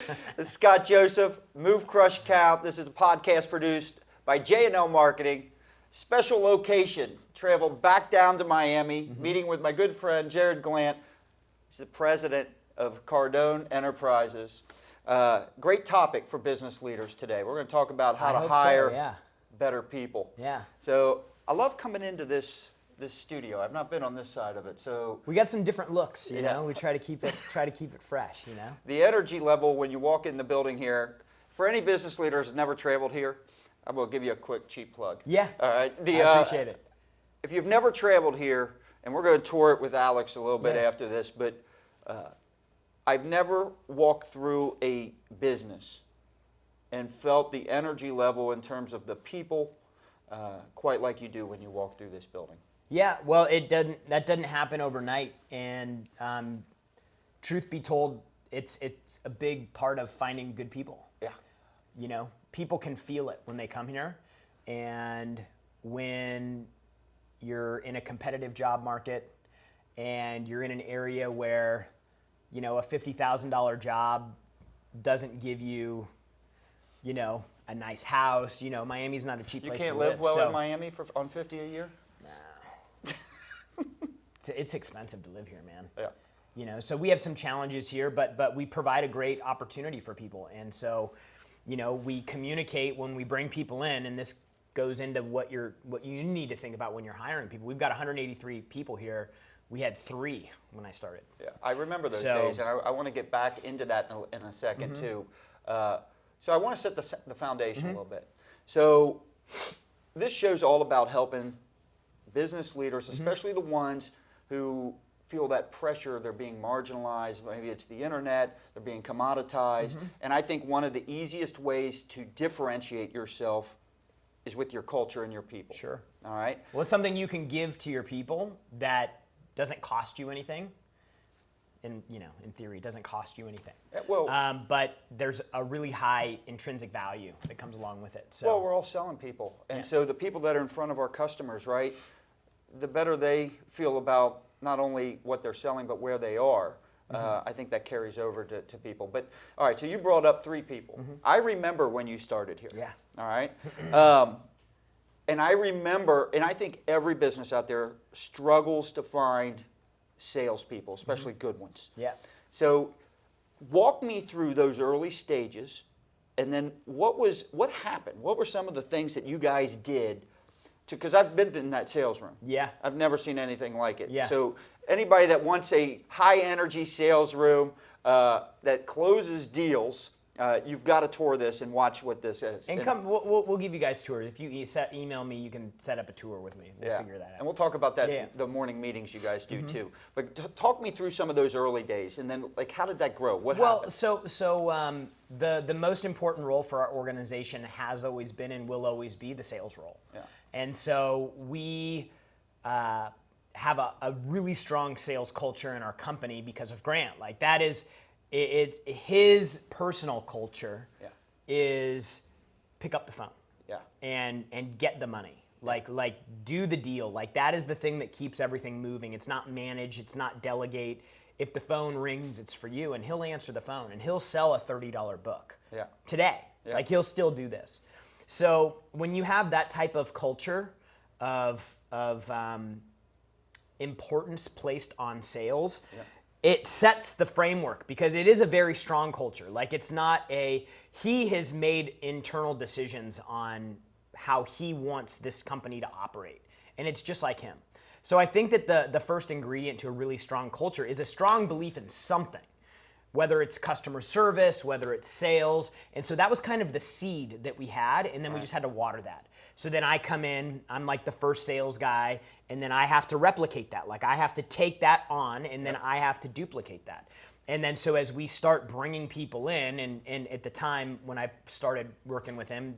This is Scott Joseph, Move, Crush, Count. This is a podcast produced by J&L Marketing. Special location, traveled back down to Miami, meeting with my good friend Jarrod Glandt. He's the president of Cardone Enterprises. Great topic for business leaders today. We're going to talk about how to hire better people. Yeah. So I love coming into this studio. I've not been on this side of it, so we got some different looks. You know, we try to keep it fresh. You know, the energy level when you walk in the building here. For any business leaders who's never traveled here, I'm going to give you a quick cheap plug. Yeah. All right. I appreciate it. If you've never traveled here, and we're going to tour it with Alex a little bit after this, but I've never walked through a business and felt the energy level in terms of the people quite like you do when you walk through this building. Yeah, well, that doesn't happen overnight, and truth be told, it's a big part of finding good people. Yeah. You know, people can feel it when they come here, and when you're in a competitive job market and you're in an area where, you know, a $50,000 job doesn't give you, you know, a nice house. You know, Miami's not a cheap place to live. You can't live well in Miami on $50 a year? It's expensive to live here, man. Yeah. You know, so we have some challenges here, but we provide a great opportunity for people. And so, you know, we communicate when we bring people in, and this goes into what you need to think about when you're hiring people. We've got 183 people here. We had 3 when I started. Yeah, I remember those days, and I want to get back into that in a second too. So I want to set the foundation a little bit. So this show's all about helping business leaders, especially the ones who feel that pressure, they're being marginalized, maybe it's the internet, they're being commoditized. And I think one of the easiest ways to differentiate yourself is with your culture and your people. Sure. All right? Well, it's something you can give to your people that doesn't cost you anything. And, you know, in theory, it doesn't cost you anything. Well, but there's a really high intrinsic value that comes along with it. So, well, we're all selling people. And so the people that are in front of our customers, right, the better they feel about not only what they're selling, but where they are. I think that carries over to people. But, all right, so you brought up 3 people. I remember when you started here. Yeah. All right? And I remember, and I think every business out there struggles to find salespeople, especially good ones. Yeah. So walk me through those early stages, and then what happened? What were some of the things that you guys did? Because I've been in that sales room. Yeah. I've never seen anything like it. Yeah. So anybody that wants a high energy sales room that closes deals, you've got to tour this and watch what this is. And come, we'll give you guys tours. If you email me, you can set up a tour with me. We'll figure that out. And we'll talk about that the morning meetings you guys do too. But talk me through some of those early days, and then like how did that grow? What happened? So the most important role for our organization has always been and will always be the sales role. Yeah. And so we have a really strong sales culture in our company because of Grant. Like that is, it's his personal culture is pick up the phone and get the money. Like do the deal. Like that is the thing that keeps everything moving. It's not manage, it's not delegate. If the phone rings, it's for you, and he'll answer the phone, and he'll sell a $30 book today. Yeah. Like he'll still do this. So when you have that type of culture of importance placed on sales, it sets the framework because it is a very strong culture. Like it's not he has made internal decisions on how he wants this company to operate. And it's just like him. So I think that the first ingredient to a really strong culture is a strong belief in something, whether it's customer service, whether it's sales. And so that was kind of the seed that we had, and then we just had to water that. So then I come in, I'm like the first sales guy, and then I have to replicate that. Like I have to take that on, and then I have to duplicate that. And then so as we start bringing people in, and at the time when I started working with him,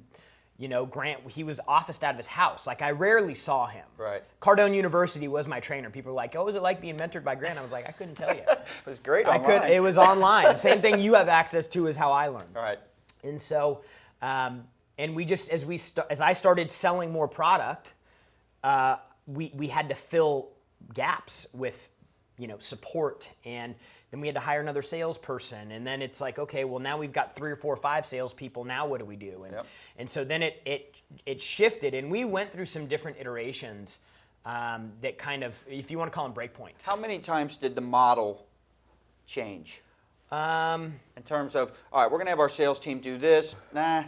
you know, Grant, he was officed out of his house. Like I rarely saw him. Right. Cardone University was my trainer. People were like, "Oh, was it like being mentored by Grant?" I was like, I couldn't tell you. It was great online. It was online. Same thing you have access to is how I learned. All right. And so, and we just as I started selling more product, we had to fill gaps with, you know, support and Then we had to hire another salesperson. And then it's like, okay, well, now we've got 3 or 4 or 5 salespeople. Now what do we do? And so then it shifted. And we went through some different iterations that kind of, if you want to call them breakpoints. How many times did the model change? In terms of, all right, we're going to have our sales team do this. Nah,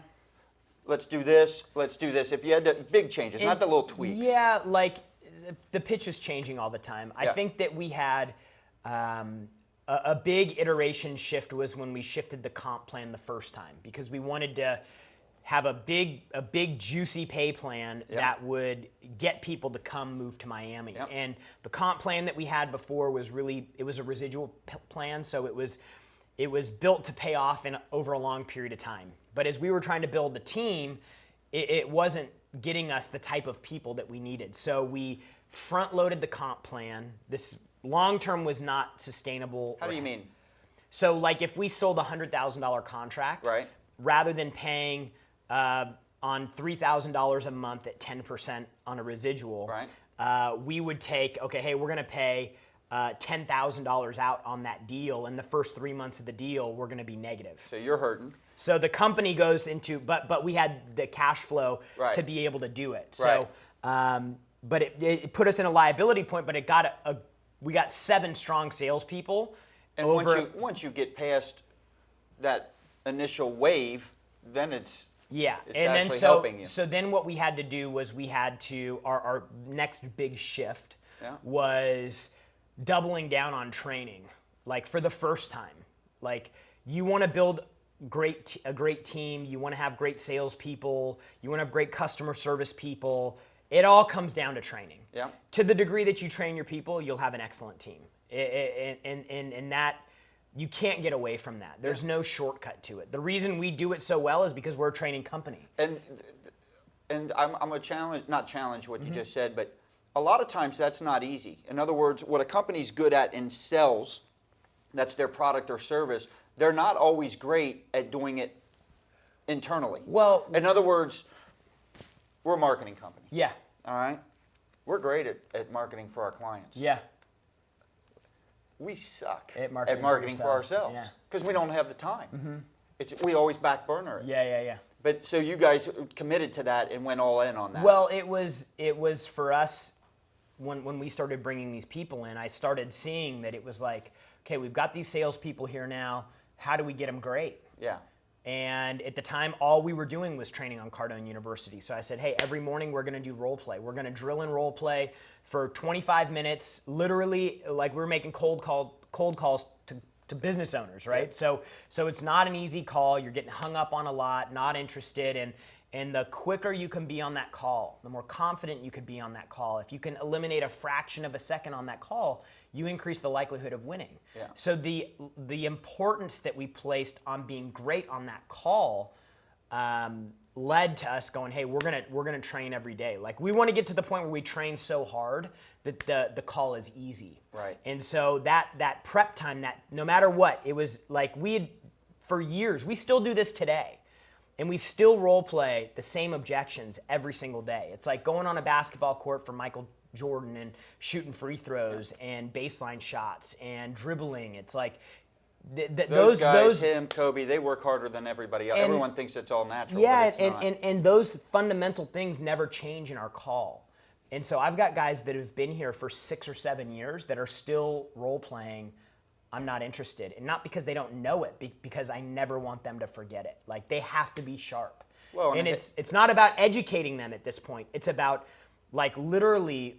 let's do this. Let's do this. If you had the big changes, not the little tweaks. Yeah, like the pitch is changing all the time. I think that we had a big iteration shift was when we shifted the comp plan the first time, because we wanted to have a big juicy pay plan that would get people to come move to Miami. And the comp plan that we had before was it was a residual plan, so it was built to pay off over a long period of time. But as we were trying to build the team, it wasn't getting us the type of people that we needed. So we front-loaded the comp plan. This long-term was not sustainable. How do you mean? So like if we sold a $100,000 contract, right, rather than paying on $3,000 a month at 10% on a residual, right, we would take, okay, hey, we're going to pay $10,000 out on that deal. In the first 3 months of the deal, we're going to be negative. So you're hurting. So the company goes into, but we had the cash flow to be able to do it. So, but it put us in a liability point. But we got 7 strong salespeople. And once you get past that initial wave, then it's actually helping you. So then what we had to do was our next big shift was doubling down on training, like for the first time. Like you want to build a great team, you want to have great salespeople, you want to have great customer service people. It all comes down to training. Yeah. To the degree that you train your people, you'll have an excellent team. And that you can't get away from that. There's no shortcut to it. The reason we do it so well is because we're a training company. And I'm not challenge what you just said, but a lot of times that's not easy. In other words, what a company's good at in sales, that's their product or service, they're not always great at doing it internally. Well, in other words, we're a marketing company. Yeah. All right? We're great at marketing for our clients. Yeah. We suck at marketing for ourselves because we don't have the time. We always back burner it. Yeah. But so you guys committed to that and went all in on that. Well, it was for us when we started bringing these people in. I started seeing that it was like, okay, we've got these salespeople here now. How do we get them great? Yeah. And at the time, all we were doing was training on Cardone University. So I said, hey, every morning we're going to do role play. We're going to drill and role play for 25 minutes, literally like we're making cold calls to business owners, right? Yeah. So it's not an easy call. You're getting hung up on a lot, not interested. And the quicker you can be on that call, the more confident you could be on that call. If you can eliminate a fraction of a second on that call, you increase the likelihood of winning. Yeah. So the importance that we placed on being great on that call led to us going, hey, we're gonna train every day. Like we want to get to the point where we train so hard that the call is easy. Right. And so that prep time, that no matter what, it was like we had for years. We still do this today. And we still role play the same objections every single day. It's like going on a basketball court for Michael Jordan and shooting free throws and baseline shots and dribbling. It's like those guys, him, Kobe, they work harder than everybody else. Everyone thinks it's all natural. Yeah, but it's not. And those fundamental things never change in our call. And so I've got guys that have been here for 6 or 7 years that are still role playing. I'm not interested. And not because they don't know it, because I never want them to forget it. Like, they have to be sharp. Well, and it's not about educating them at this point. It's about, like, literally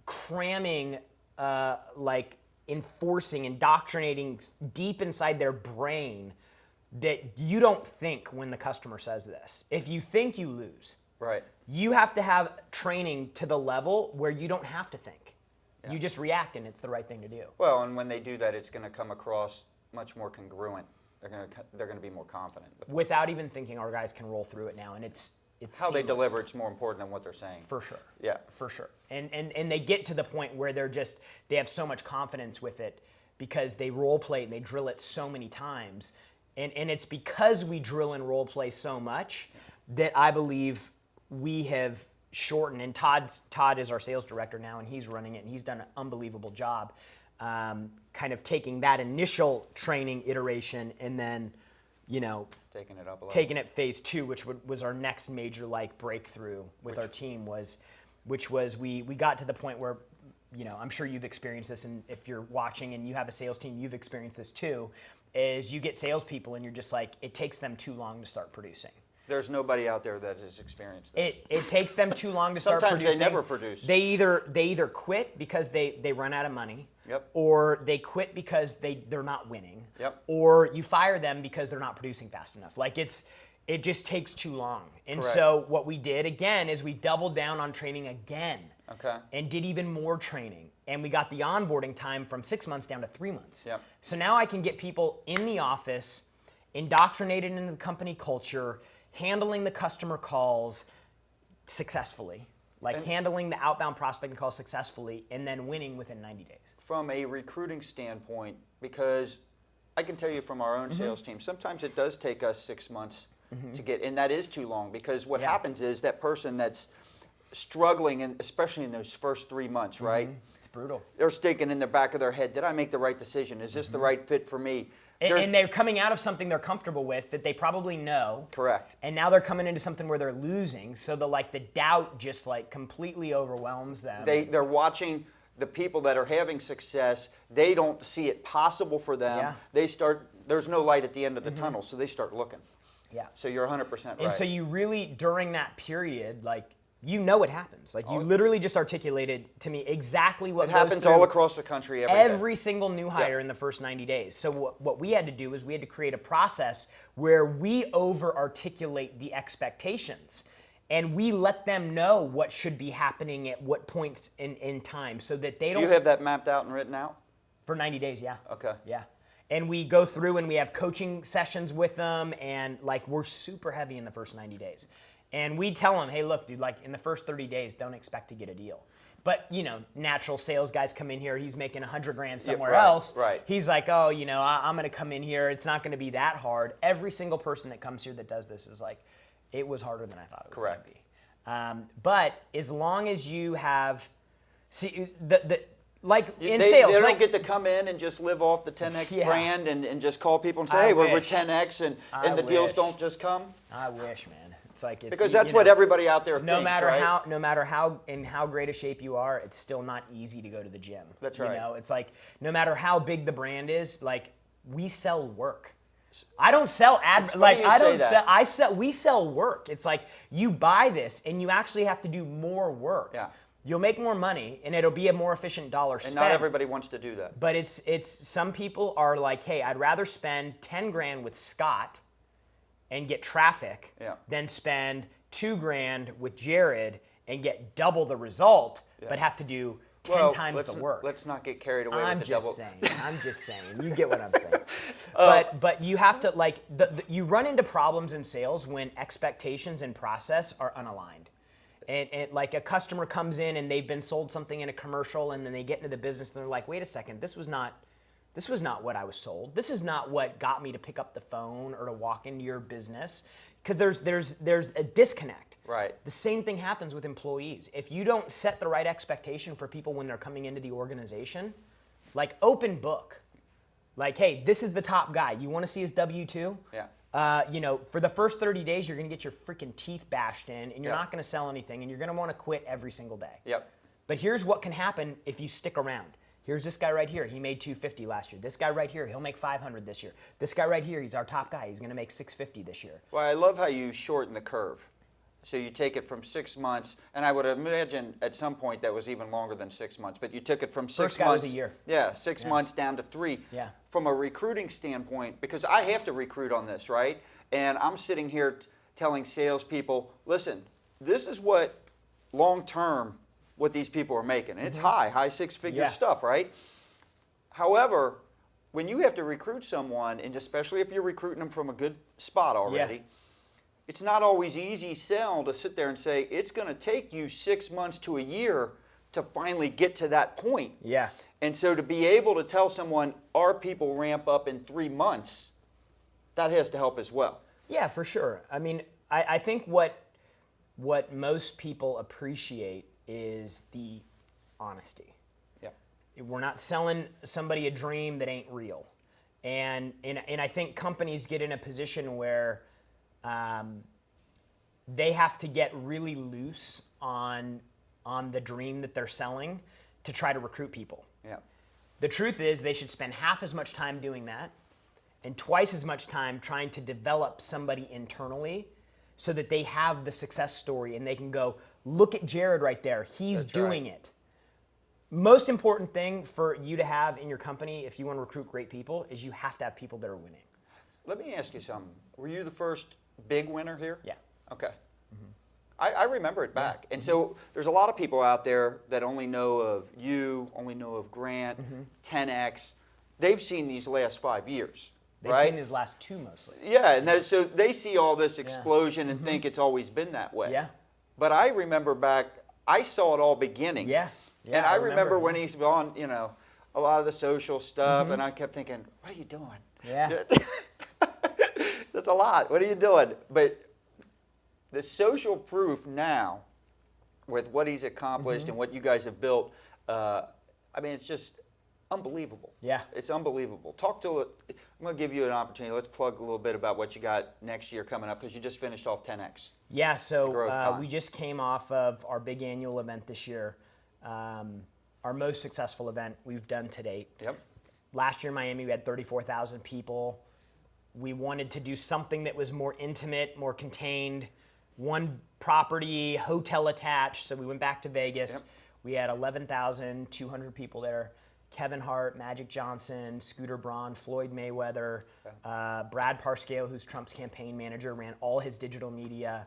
cramming, like, enforcing, indoctrinating deep inside their brain that you don't think when the customer says this. If you think, you lose. Right. You have to have training to the level where you don't have to think. Yeah. You just react, and it's the right thing to do. Well, and when they do that, it's going to come across much more congruent. They're going to be more confident. Without even thinking, our guys can roll through it now, and it's how seamless. They deliver. It's more important than what they're saying. For sure. Yeah. For sure. And they get to the point where they have so much confidence with it because they role play and they drill it so many times, and it's because we drill and role play so much that I believe we have shortened, and Todd is our sales director now, and he's running it, and he's done an unbelievable job. kind of taking that initial training iteration and then, taking it up a level. taking it phase 2, which was our next major breakthrough with our team which was we got to the point where, I'm sure you've experienced this, and if you're watching and you have a sales team, you've experienced this too, is you get salespeople and you're just it takes them too long to start producing. There's nobody out there that has experienced that. It takes them too long to start producing. Sometimes they never produce. They either quit because they run out of money, Yep. or they quit because they're not winning, Yep. or you fire them because they're not producing fast enough. It just takes too long. And Correct. so what we did again is we doubled down on training again. Okay. And did even more training. And we got the onboarding time from 6 months down to 3 months. Yep. So now I can get people in the office, indoctrinated into the company culture, handling the customer calls successfully, handling the outbound prospecting calls successfully, and then winning within 90 days. From a recruiting standpoint, because I can tell you from our own sales team, sometimes it does take us 6 months to get, and that is too long, because what happens is that person that's struggling, and especially in those first 3 months, right? It's brutal. They're thinking in the back of their head, did I make the right decision? Is this the right fit for me? And they're coming out of something they're comfortable with that they probably know. Correct. And now they're coming into something where they're losing, so the doubt just completely overwhelms them. They're watching the people that are having success. They don't see it possible for them. Yeah. There's no light at the end of the tunnel, so they start looking. Yeah. So you're 100% right. And so you really, during that period, it happens. You literally just articulated to me exactly what it goes happens through all across the country every day. single new hire in the first 90 days. So what we had to do is we had to create a process where we over-articulate the expectations. And we let them know what should be happening at what points in time, so that they don't... Do you have that mapped out and written out? For 90 days, yeah. Okay. Yeah. And we go through and we have coaching sessions with them, and we're super heavy in the first 90 days. And we tell them, hey, look, dude, in the first 30 days, don't expect to get a deal. But, natural sales guys come in here, he's making $100,000 somewhere else. Right. He's like, oh, I'm going to come in here, it's not going to be that hard. Every single person that comes here that does this is it was harder than I thought it was going to be. But as long as you have, in sales. They don't get to come in and just live off the 10X brand and just call people and say, hey, we're 10X, and the deals don't just come. I wish, man. Because that's what everybody out there no thinks, matter right? No matter how in how great a shape you are, it's still not easy to go to the gym. That's right. It's no matter how big the brand is, we sell work. I don't sell we sell work. It's you buy this and you actually have to do more work. Yeah. You'll make more money and it'll be a more efficient dollar spent. And not everybody wants to do that. But it's some people are hey, I'd rather spend 10 grand with Scott and get traffic than spend $2,000 with Jarrod and get double the result, but have to do 10 times the work. Let's not get carried away with the double. I'm just saying. You get what I'm saying. But you have to you run into problems in sales when expectations and process are unaligned. And a customer comes in and they've been sold something in a commercial, and then they get into the business and they're like, wait a second, this was not what I was sold. This is not what got me to pick up the phone or to walk into your business. Because there's a disconnect. Right. The same thing happens with employees. If you don't set the right expectation for people when they're coming into the organization, open book. Hey, this is the top guy. You want to see his W-2? Yeah. For the first 30 days, you're going to get your freaking teeth bashed in, and you're not going to sell anything, and you're going to want to quit every single day. Yep. But here's what can happen if you stick around. Here's this guy right here. He made $250 last year. This guy right here, he'll make $500 this year. This guy right here, he's our top guy. He's going to make $650 this year. Well, I love how you shorten the curve. So you take it from 6 months, and I would imagine at some point that was even longer than 6 months, but you took it from 6 months. First guy was a year. Yeah, 6 months down to 3. Yeah. From a recruiting standpoint, because I have to recruit on this, right? And I'm sitting here telling salespeople, listen, this is what long-term what these people are making. And it's high six-figure stuff, right? However, when you have to recruit someone, and especially if you're recruiting them from a good spot already, it's not always easy sell to sit there and say, it's going to take you 6 months to a year to finally get to that point. Yeah. And so to be able to tell someone, our people ramp up in 3 months, that has to help as well. Yeah, for sure. I mean, I think what most people appreciate is the honesty. Yeah. We're not selling somebody a dream that ain't real. And I think companies get in a position where they have to get really loose on the dream that they're selling to try to recruit people. Yeah. The truth is they should spend half as much time doing that and twice as much time trying to develop somebody internally so that they have the success story and they can go, look at Jarrod right there. He's doing it. Most important thing for you to have in your company if you want to recruit great people is you have to have people that are winning. Let me ask you something. Were you the first big winner here? Yeah. Okay. I remember it back. And so there's a lot of people out there that only know of you, only know of Grant, 10X. They've seen these last 5 years. They've seen these last 2 mostly. Yeah, and so they see all this explosion and think it's always been that way. Yeah. But I remember back, I saw it all beginning. Yeah. And I remember when he's on, a lot of the social stuff, and I kept thinking, what are you doing? Yeah. That's a lot. What are you doing? But the social proof now, with what he's accomplished and what you guys have built, it's just unbelievable. Yeah. It's unbelievable. I'm going to give you an opportunity. Let's plug a little bit about what you got next year coming up, because you just finished off 10X. Yeah, so we just came off of our big annual event this year, our most successful event we've done to date. Yep. Last year in Miami, we had 34,000 people. We wanted to do something that was more intimate, more contained, one property, hotel attached, so we went back to Vegas. Yep. We had 11,200 people there. Kevin Hart, Magic Johnson, Scooter Braun, Floyd Mayweather, Brad Parscale, who's Trump's campaign manager, ran all his digital media.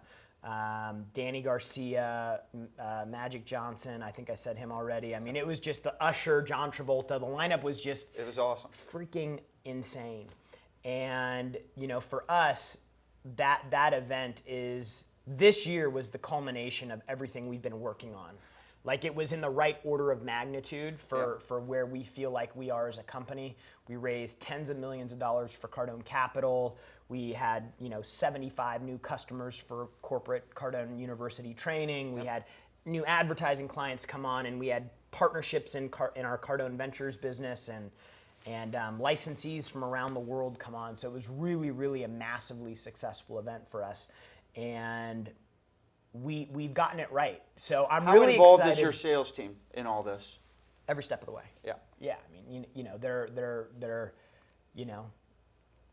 Danny Garcia, Magic Johnson, I think I said him already. I mean, it was just the Usher, John Travolta. The lineup was just it was awesome, freaking insane. And for us, that event this year was the culmination of everything we've been working on. Like, it was in the right order of magnitude for where we feel like we are as a company. We raised tens of millions of dollars for Cardone Capital. We had 75 new customers for corporate Cardone University training. We had new advertising clients come on, and we had partnerships in our Cardone Ventures business and licensees from around the world come on. So it was really, really a massively successful event for us. And we've gotten it right. So I'm really excited. How involved is your sales team in all this? Every step of the way. Yeah. Yeah. I mean, they're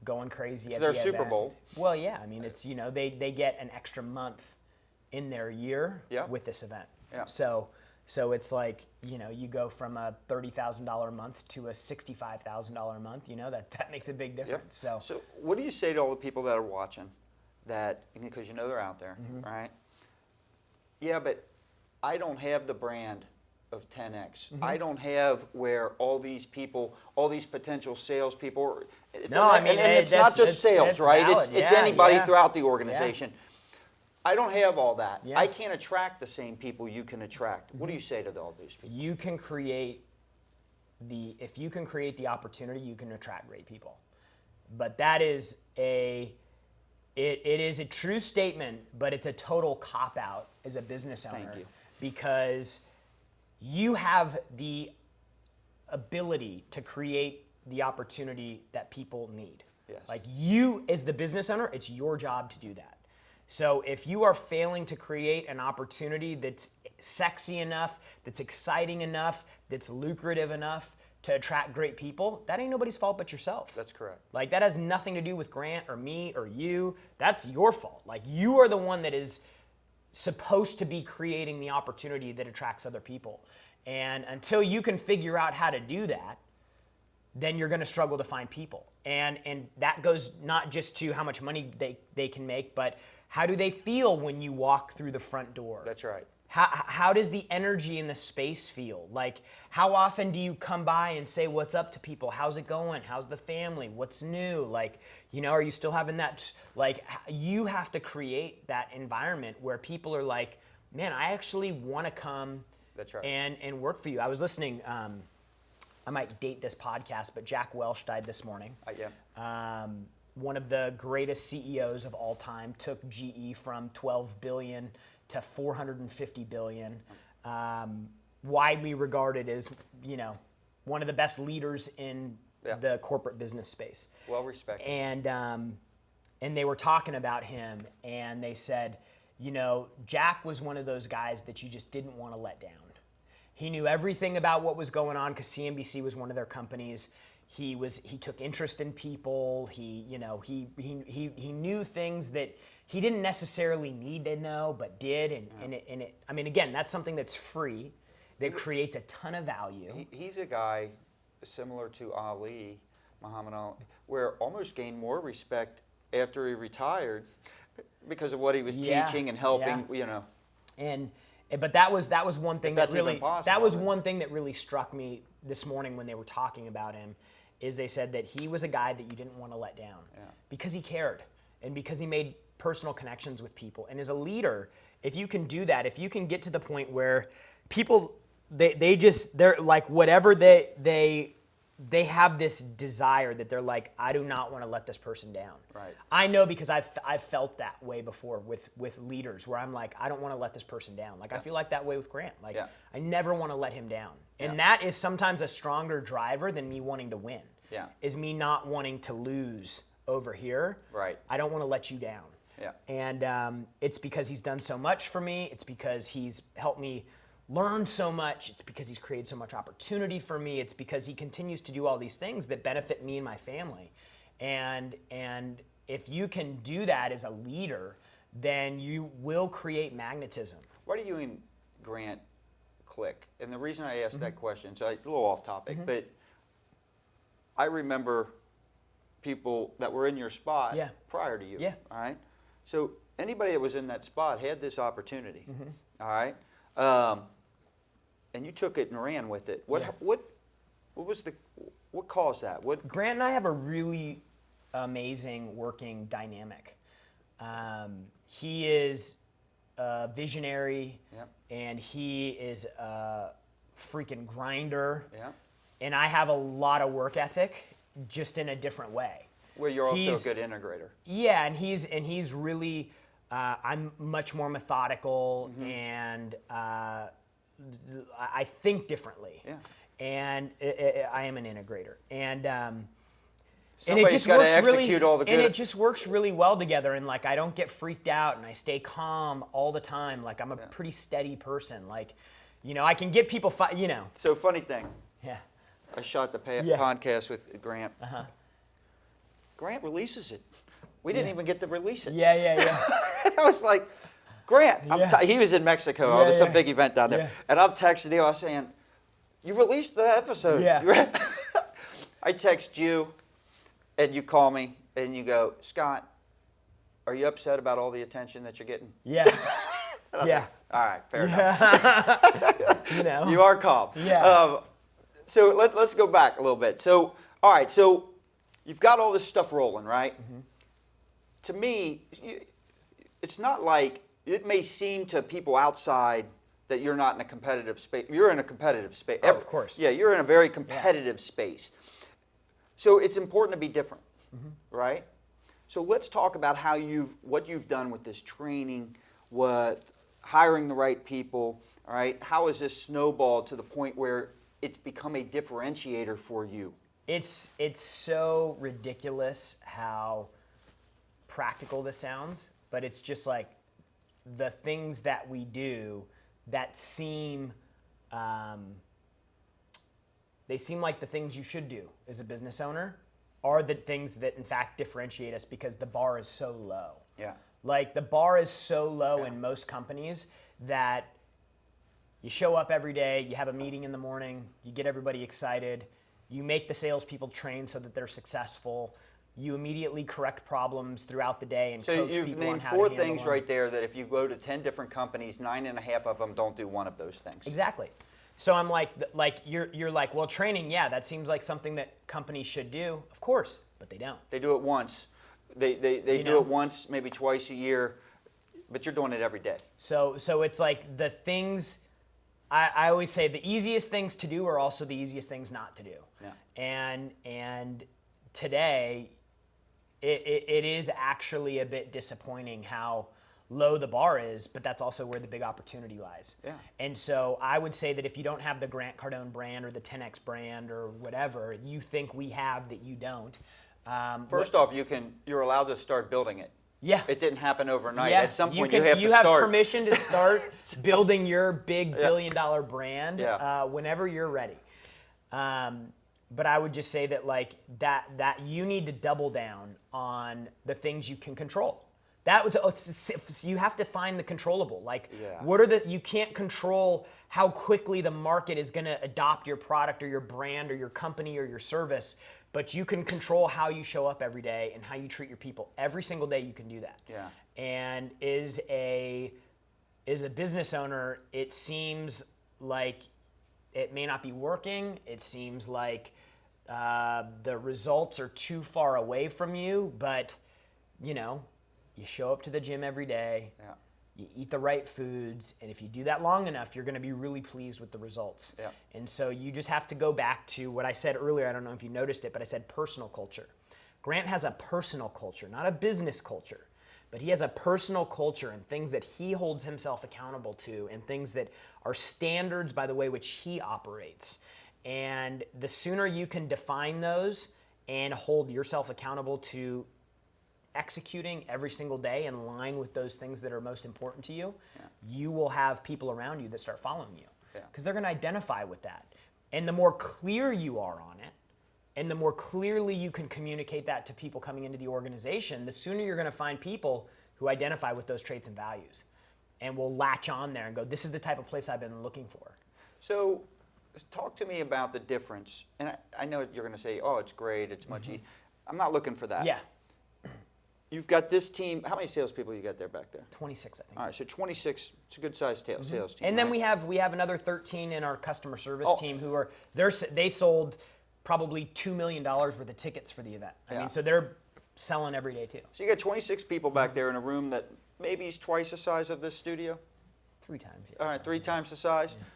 going crazy at their the Super event. Bowl. Well, yeah. I mean, it's they get an extra month in their year with this event. Yeah. So it's like you go from a $30,000 a month to a $65,000 a month. That makes a big difference. Yep. So what do you say to all the people that are watching? That, because they're out there, right? Yeah, but I don't have the brand of 10X. I don't have where all these people, all these potential salespeople. No, I mean, and it's not just sales, right? Valid. It's anybody throughout the organization. Yeah. I don't have all that. Yeah. I can't attract the same people you can attract. What do you say to all these people? If you can create the opportunity, you can attract great people. But that is It is a true statement, but it's a total cop-out as a business owner. Thank you. Because you have the ability to create the opportunity that people need. Yes. Like, you, as the business owner, it's your job to do that. So if you are failing to create an opportunity that's sexy enough, that's exciting enough, that's lucrative enough to attract great people, that ain't nobody's fault but yourself. That's correct. Like, that has nothing to do with Grant or me or you. That's your fault. Like, you are the one that is supposed to be creating the opportunity that attracts other people. And until you can figure out how to do that, then you're going to struggle to find people. And that goes not just to how much money they can make, but how do they feel when you walk through the front door? That's right. How does the energy in the space feel? Like, how often do you come by and say what's up to people? How's it going? How's the family? What's new? Like, are you still having that? Like, you have to create that environment where people are like, man, I actually want to come. That's right. And work for you. I was listening, I might date this podcast, but Jack Welch died this morning. One of the greatest CEOs of all time, took GE from $12 billion to $450 billion. Widely regarded as, one of the best leaders in the corporate business space. Well respected. And they were talking about him, and they said, Jack was one of those guys that you just didn't want to let down. He knew everything about what was going on because CNBC was one of their companies. He took interest in people. He knew things that he didn't necessarily need to know, but did. I mean, again, that's something that's free, that creates a ton of value. He's a guy similar to Ali, Muhammad Ali, where almost gained more respect after he retired because of what he was teaching and helping. But that was one thing that really one thing that really struck me this morning when they were talking about him, is they said that he was a guy that you didn't want to let down because he cared and because he made personal connections with people. And as a leader, if you can do that, if you can get to the point where people they're like whatever they have this desire that they're like, I do not want to let this person down. Right. I know because I've felt that way before with leaders where I'm like, I don't want to let this person down. Like I feel like that way with Grant. Like I never want to let him down. And that is sometimes a stronger driver than me wanting to win. Yeah. Is me not wanting to lose over here. Right. I don't want to let you down. Yeah. And it's because he's done so much for me. It's because he's helped me learn so much. It's because he's created so much opportunity for me. It's because he continues to do all these things that benefit me and my family. And if you can do that as a leader, then you will create magnetism. Why do you and Grant click? And the reason I asked that question, so a little off topic, but I remember people that were in your spot prior to you. Yeah. All right. So anybody that was in that spot had this opportunity. All right. And you took it and ran with it. What caused that? Grant and I have a really amazing working dynamic. He is a visionary, and he is a freaking grinder. Yeah. And I have a lot of work ethic, just in a different way. Well, you're also a good integrator. Yeah, and he's really. I'm much more methodical, and I think differently. Yeah. And I am an integrator, and Somebody's it just got to works execute all the good. And it just works really well together. And like I don't get freaked out, and I stay calm all the time. Like I'm a pretty steady person. Like, I can get people. So funny thing. Yeah. I shot the podcast with Grant. Grant releases it. We didn't even get to release it. Yeah. I was like, Grant, he was in Mexico. It was some big event down there. Yeah. And I'm texting him, I was saying, you released the episode. Yeah. I text you, and you call me, and you go, Scott, are you upset about all the attention that you're getting? Yeah. Like, all right, fair enough. You are calm. Yeah. So let's go back a little bit. So, all right, so you've got all this stuff rolling, right? To me, it's not like, it may seem to people outside that you're not in a competitive space. You're in a competitive space. Oh, of course. Yeah, you're in a very competitive space. So it's important to be different, right? So let's talk about what you've done with this training, with hiring the right people, all right? How has this snowballed to the point where it's become a differentiator for you? It's so ridiculous how practical this sounds, but it's just like the things that we do that seem they seem like the things you should do as a business owner are the things that in fact differentiate us because the bar is so low. Yeah. Like the bar is so low in most companies that you show up every day, you have a meeting in the morning, you get everybody excited, you make the salespeople train so that they're successful, you immediately correct problems throughout the day and coach people on how to handle them. So you've named 4 things right there that if you go to 10 different companies, 9.5 of them don't do one of those things. Exactly. So I'm like you're like, well, training, that seems like something that companies should do. Of course, but they don't. They do it once. They do it once, maybe twice a year, but you're doing it every day. So it's like the things, I always say the easiest things to do are also the easiest things not to do. Yeah. And today, it is actually a bit disappointing how low the bar is, but that's also where the big opportunity lies. Yeah. And so I would say that if you don't have the Grant Cardone brand or the 10X brand or whatever you think we have that you don't. First off, you're allowed to start building it. Yeah. It didn't happen overnight. Yeah. At some point, you have to start. You have permission to start building your big billion-dollar brand whenever you're ready. But I would just say that like that you need to double down on the things you can control. You have to find the controllable. Like, you can't control how quickly the market is going to adopt your product or your brand or your company or your service, but you can control how you show up every day and how you treat your people. Every single day you can do that. Yeah. And as a business owner, it seems like it may not be working. It seems like the results are too far away from you, but you show up to the gym every day, you eat the right foods, and if you do that long enough, you're going to be really pleased with the results. Yeah. And so you just have to go back to what I said earlier. I don't know if you noticed it, but I said personal culture. Grant has a personal culture, not a business culture, but he has a personal culture and things that he holds himself accountable to and things that are standards by the way which he operates. And the sooner you can define those and hold yourself accountable to executing every single day in line with those things that are most important to you, you will have people around you that start following you because they're going to identify with that. And the more clear you are on it, and the more clearly you can communicate that to people coming into the organization, the sooner you're going to find people who identify with those traits and values and will latch on there and go, this is the type of place I've been looking for. So talk to me about the difference. And I know you're going to say, oh, it's great, it's much easier. I'm not looking for that. Yeah. You've got this team. How many salespeople you got there back there? 26, I think. All right, so 26. It's a good sized sales team. And then we have another 13 in our customer service team who are they sold probably $2 million worth of tickets for the event. I mean, so they're selling every day too. So you got 26 people back there in a room that maybe is twice the size of this studio. 3 times. Yeah. All right, 3 times the size. Yeah.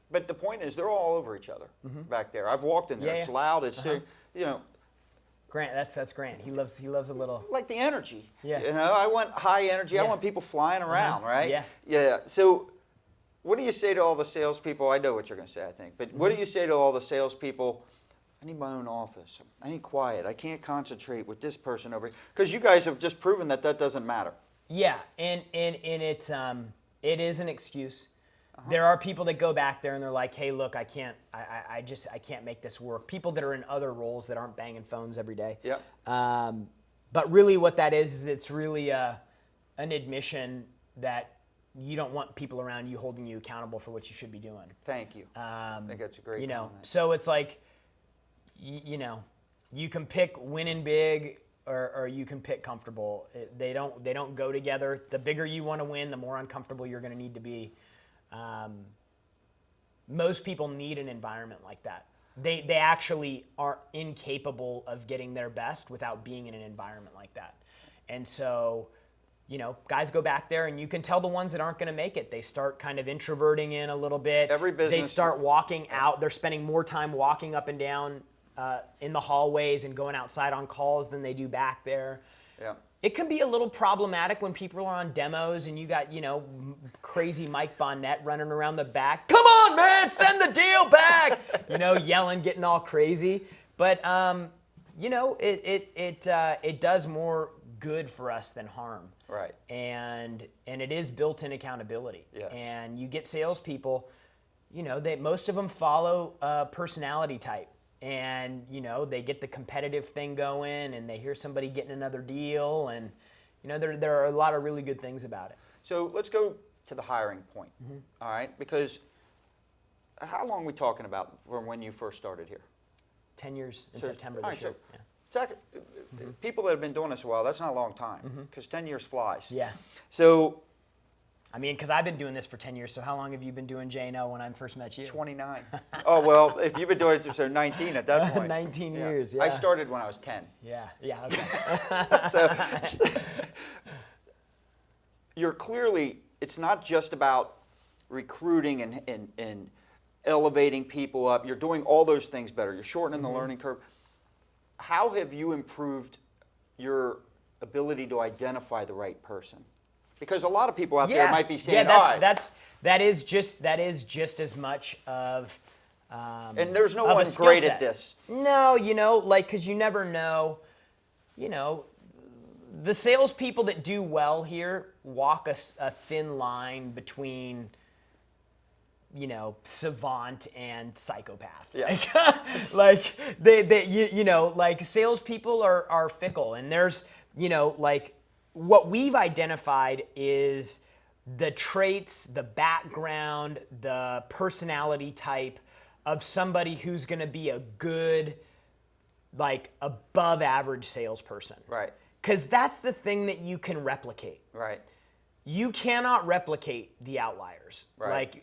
But the point is, they're all over each other back there. I've walked in there. It's loud. It's Grant, that's Grant. He loves a little like the energy. Yeah. I want high energy. I want people flying around, right? Yeah. Yeah. So, what do you say to all the salespeople? I know what you're going to say, I think. But what do you say to all the salespeople? I need my own office. I need quiet. I can't concentrate with this person over here. Because you guys have just proven that doesn't matter. Yeah, and it is an excuse. There are people that go back there and they're like, hey, look, I can't make this work. People that are in other roles that aren't banging phones every day. Yeah. But really what that is it's really an admission that you don't want people around you holding you accountable for what you should be doing. Thank you. I think that's a great comment. So it's like, you can pick winning big or you can pick comfortable. They don't go together. The bigger you want to win, the more uncomfortable you're going to need to be. Most people need an environment like that. They actually are incapable of getting their best without being in an environment like that. And so, guys go back there and you can tell the ones that aren't going to make it. They start kind of introverting in a little bit. Every business. They start walking out. They're spending more time walking up and down in the hallways and going outside on calls than they do back there. Yeah. It can be a little problematic when people are on demos and you got, crazy Mike Bonnet running around the back. Come on, man, send the deal back. Yelling, getting all crazy. But, it does more good for us than harm. Right. And it is built-in accountability. Yes. And you get salespeople, most of them follow a personality type. And, they get the competitive thing going and they hear somebody getting another deal and, there are a lot of really good things about it. So let's go to the hiring point, all right? Because how long are we talking about from when you first started here? 10 years in September this year. People that have been doing this a while, that's not a long time because 10 years flies. Yeah. So... because I've been doing this for 10 years, so how long have you been doing J&L when I first met you? 29. Oh, well, if you've been doing it, so 19 at that point. 19 years, yeah. I started when I was 10. Yeah, okay. So, you're clearly, it's not just about recruiting and elevating people up. You're doing all those things better. You're shortening the learning curve. How have you improved your ability to identify the right person? Because a lot of people out there might be saying, that is just as much of. And there's no one great at this. No, because you never know. The salespeople that do well here walk a thin line between, savant and psychopath. Yeah. Like salespeople are fickle, and there's, what we've identified is the traits, the background, the personality type of somebody who's going to be a good, above average salesperson. Right. Because that's the thing that you can replicate. Right. You cannot replicate the outliers. Right.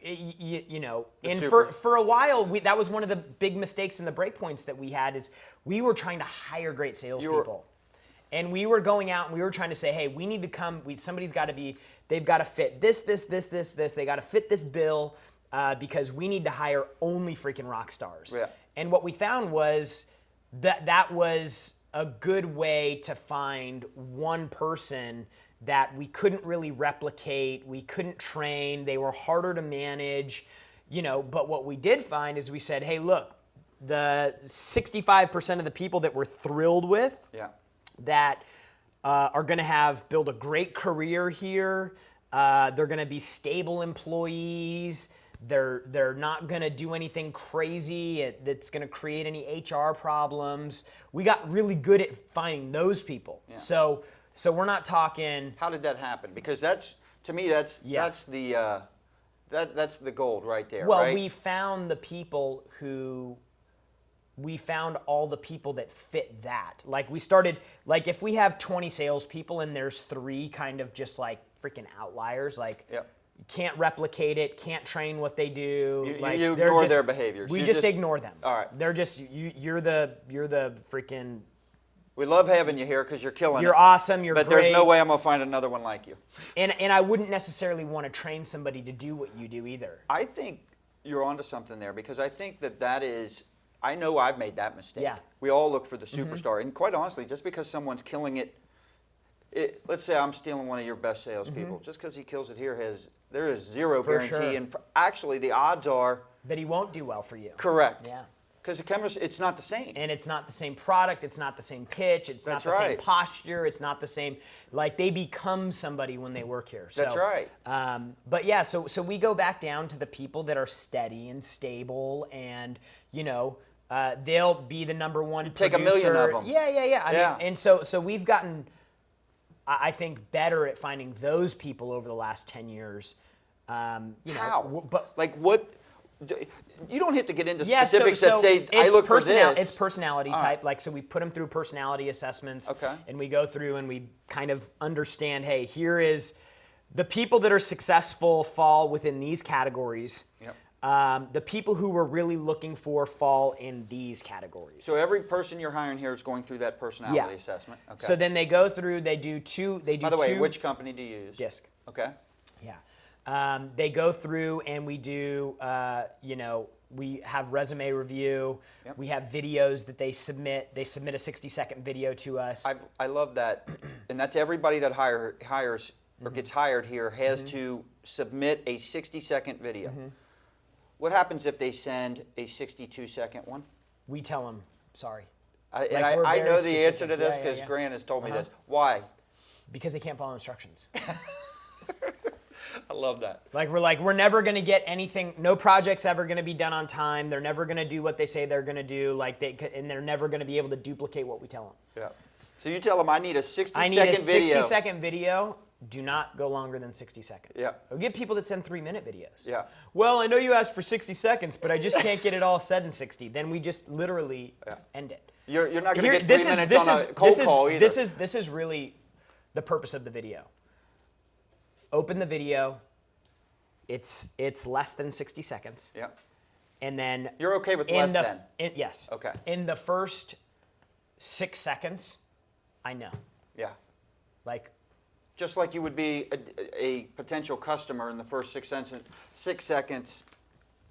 For a while, that was one of the big mistakes in the breakpoints that we had is we were trying to hire great salespeople. And we were going out and we were trying to say, hey, we need to come, somebody's got to be, they've got to fit this, they got to fit this bill because we need to hire only freaking rock stars. Yeah. And what we found was that was a good way to find one person that we couldn't really replicate, we couldn't train, they were harder to manage, but what we did find is we said, hey, look, the 65% of the people that we're thrilled with, that are going to build a great career here. They're going to be stable employees. They're not going to do anything crazy that's going to create any HR problems. We got really good at finding those people. Yeah. So we're not talking. How did that happen? Because that's the gold right there. Well, right? we found all the people that fit that. We started, if we have 20 salespeople and there's 3 kind of just freaking outliers, you can't replicate it, can't train what they do. You ignore their behaviors. We just ignore them. All right. They're just, you're the freaking. We love having you here because you're killing it. You're awesome, you're great. But there's no way I'm going to find another one like you. And I wouldn't necessarily want to train somebody to do what you do either. I think you're onto something there because I think that is, I know I've made that mistake. Yeah. We all look for the superstar. And quite honestly, just because someone's killing it, let's say I'm stealing one of your best salespeople. Just because he kills it here, there is zero For guarantee. sure. And actually, the odds are that he won't do well for you. Correct. Yeah. Because the chemist, it's not the same. And it's not the same product, it's not the same pitch, it's not the same posture, it's not the same, they become somebody when they work here. That's right. But yeah, so we go back down to the people that are steady and stable and, they'll be the number one producer. Take a million of them. Yeah. I mean, and so we've gotten, I think, better at finding those people over the last 10 years. How? But what? You don't have to get into specifics that say, I look for this. It's personality type. So we put them through personality assessments. Okay. And we go through and we kind of understand, hey, here is the people that are successful fall within these categories. Yep. The people who we're really looking for fall in these categories. So every person you're hiring here is going through that personality assessment. Okay. So then they go through, they do two. By the way, which company do you use? DISC. Okay. Yeah. They go through and we do, we have resume review. Yep. We have videos that they submit. They submit a 60-second video to us. I love that. And that's everybody that hires or gets hired here has to submit a 60-second video. What happens if they send a 62-second one? We tell them, sorry. I know the answer to this because Grant has told me this. Why? Because they can't follow instructions. I love that. We're never going to get anything. No project's ever going to be done on time. They're never going to do what they say they're going to do. And they're never going to be able to duplicate what we tell them. Yeah. So you tell them I need a 60-second video. I need a 60-second video. Do not go longer than 60 seconds. Yeah. We'll get people that send 3-minute videos. Yeah. Well, I know you asked for 60 seconds, but I just can't get it all said in 60. Then we just literally end it. You're not going to get 3 minutes on a cold call either. This is really the purpose of the video. Open the video. It's less than 60 seconds. Yeah. And then you're okay with less than? Yes. Okay. In the first 6 seconds, I know. Yeah. Just like you would be a potential customer in the first 6 seconds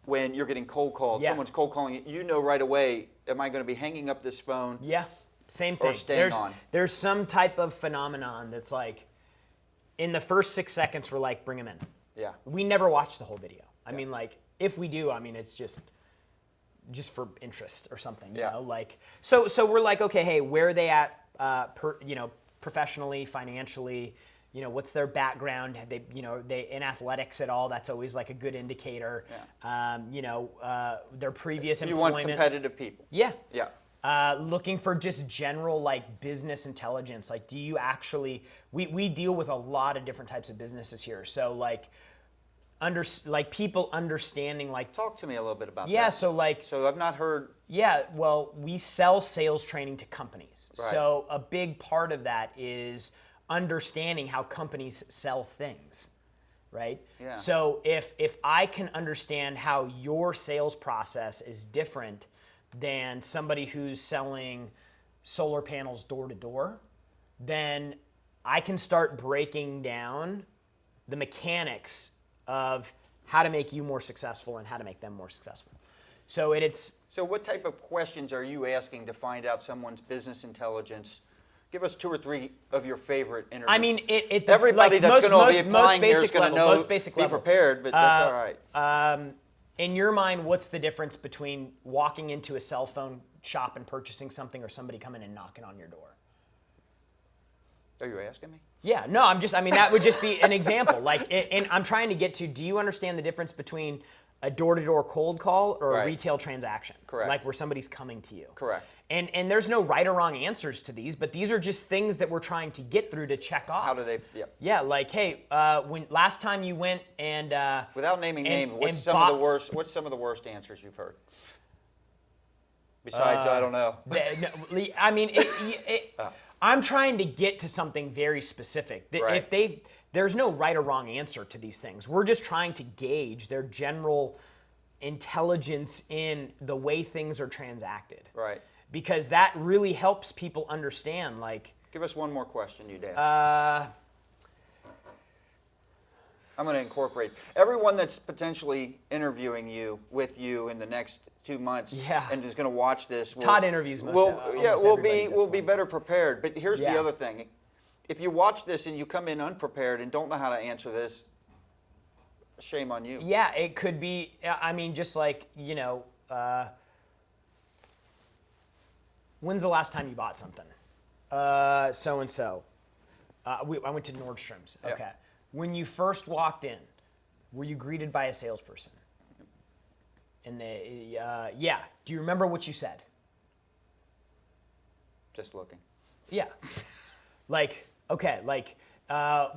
when you're getting cold called. Yeah. Someone's cold calling you. You know right away, am I going to be hanging up this phone? Yeah. Same thing. Or staying on. There's some type of phenomenon that's in the first 6 seconds, we're like, bring him in. Yeah. We never watch the whole video. I mean, like, if we do, I mean, it's just for interest or something, you know? Like, so we're like, okay, hey, where are they at, professionally, financially? You know, what's their background? Have they, they in athletics at all? That's always like a good indicator. Yeah. Their previous You employment. want competitive people. Yeah. Yeah. Looking for just general like business intelligence. Like, do you actually? We deal with a lot of different types of businesses here. So like, people understanding like. Talk to me a little bit about that. Yeah. So like. So I've not heard. Yeah. Well, we sell sales training to companies. Right. So a big part of that is understanding how companies sell things, right? Yeah. So if I can understand how your sales process is different than somebody who's selling solar panels door to door, then I can start breaking down the mechanics of how to make you more successful and how to make them more successful. So So what type of questions are you asking to find out someone's business intelligence? Give us 2 or 3 of your favorite interviews. I mean, everybody like that's going to be applying here is basic going to level, know, most basic be level. prepared, but that's all right. In your mind, what's the difference between walking into a cell phone shop and purchasing something or somebody coming and knocking on your door? Are you asking me? Yeah, no, that would just be an example. Like, and I'm trying to get to, do you understand the difference between a door-to-door cold call or a retail transaction? Correct. Like where somebody's coming to you. Correct. And there's no right or wrong answers to these, but these are just things that we're trying to get through to check off. How do they? Yeah. Yeah, like, hey, when last time you went and without naming names, what's some of the worst answers you've heard? Besides, I don't know. I mean, I'm trying to get to something very specific. Right. There's no right or wrong answer to these things. We're just trying to gauge their general intelligence in the way things are transacted. Right. Because that really helps people understand, like. Give us one more question you'd ask. I'm going to incorporate everyone that's potentially interviewing you with you in the next 2 months, and is going to watch this. Todd interviews most. We'll be better prepared. But here's the other thing: if you watch this and you come in unprepared and don't know how to answer this, shame on you. Yeah, it could be. I mean, just like when's the last time you bought something? So and so. I went to Nordstrom's. Okay. Yeah. When you first walked in, were you greeted by a salesperson? And they, do you remember what you said? Just looking. Yeah. Like, okay, like,